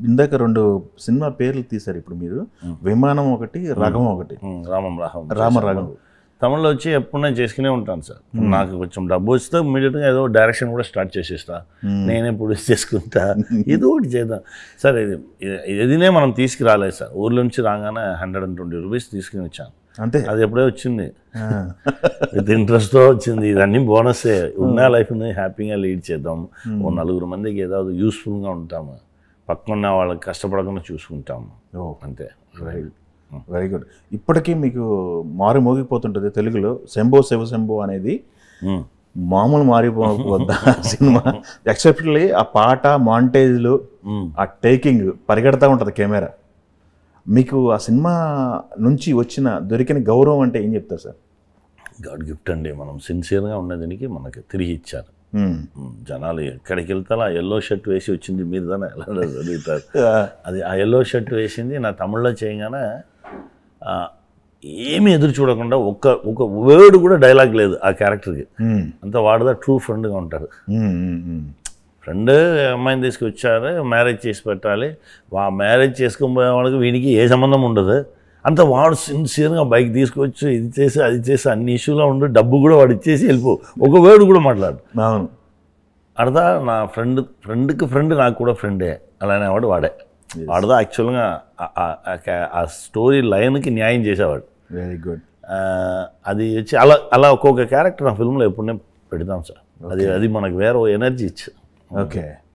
ఇందాక 2 సినిమా పేర్లు తీశారు ఇప్పుడు మీరు. 'విమానం' ఒకటి, 'రగం' ఒకటి. రామరాగం. తమిళ్లో వచ్చి ఎప్పుడు నేను చేసుకునే ఉంటాను సార్. నాకు కొంచెం డబ్బు వస్తే ఇమీడియట్గా ఏదో డైరెక్షన్ కూడా స్టార్ట్ చేసేస్తా. నేనే ప్రొడ్యూస్ చేసుకుంటా, ఏదో ఒకటి చేద్దాం సార్. ఇదినే మనం తీసుకురాలేదు సార్. ఊర్లో నుంచి రాగానే 120 రూపీస్ తీసుకుని వచ్చాను అంతే. అది ఎప్పుడే వచ్చింది, విత్ ఇంట్రెస్ట్తో వచ్చింది. ఇదన్నీ బోనస్సే. ఉన్న లైఫ్ని హ్యాపీగా లీడ్ చేద్దాం, ఓ 4 మందికి ఏదో యూస్ఫుల్గా ఉంటాము, పక్కన వాళ్ళకి కష్టపడకుండా చూసుకుంటాము, అంతే. Very good. ఇప్పటికీ మీకు మారు మోగిపోతుంటుంది తెలుగులో 'శంభో శివ శంభో' అనేది మామూలు మారిపోవద్దా సినిమా. ఎక్సెప్షనల్లీ ఆ పాట, మాంటేజ్లు, ఆ టేకింగ్ పరిగెడతా ఉంటుంది కెమెరా. మీకు ఆ సినిమా నుంచి దొరికిన గౌరవం అంటే ఏం చెప్తారు సార్? గాడ్ గిఫ్ట్ అండి. మనం సిన్సియర్గా ఉన్నదానికి మనకి తిరిగి ఇచ్చారు. జనాలు ఎక్కడికి వెళ్తారో ఆ ఎల్లో షర్ట్ వేసి వచ్చింది మీరు దాన్ని ఎలా చదువుతారు. అది ఆ ఎల్లో షర్ట్ వేసింది నా తమిళ్లో చేయగానే ఏమీ ఎదురు చూడకుండా ఒక వర్డ్ కూడా డైలాగ్ లేదు ఆ క్యారెక్టర్కి. అంతా వాడుదా ట్రూ ఫ్రెండ్గా ఉంటాడు. ఫ్రెండ్ అమ్మాయిని తీసుకొచ్చారు, మ్యారేజ్ చేసి పెట్టాలి, మ్యారేజ్ చేసుకుని పోయే వాళ్ళకి వీడికి ఏ సంబంధం ఉండదు. అంత వాడు సిన్సియర్గా బైక్ తీసుకొచ్చి ఇది చేసి అది చేసి అన్ని ఇష్యూలో ఉండి డబ్బు కూడా వాడు ఇచ్చేసి వెళ్ళిపో, ఒక వర్డ్ కూడా మాట్లాడు. అవును. అడదా నా ఫ్రెండ్కి ఫ్రెండ్ నాకు కూడా ఫ్రెండే అలానే వాడు వాడే. వాడదా యాక్చువల్గా ఆ స్టోరీ లైన్కి న్యాయం చేసేవాడు. Very good. అది వచ్చి అలా ఒక్కొక్క క్యారెక్టర్ నా ఫిల్మ్లో ఎప్పుడైనా పెడతాం సార్. అది మనకు వేరే ఎనర్జీ ఇచ్చు. ఓకే.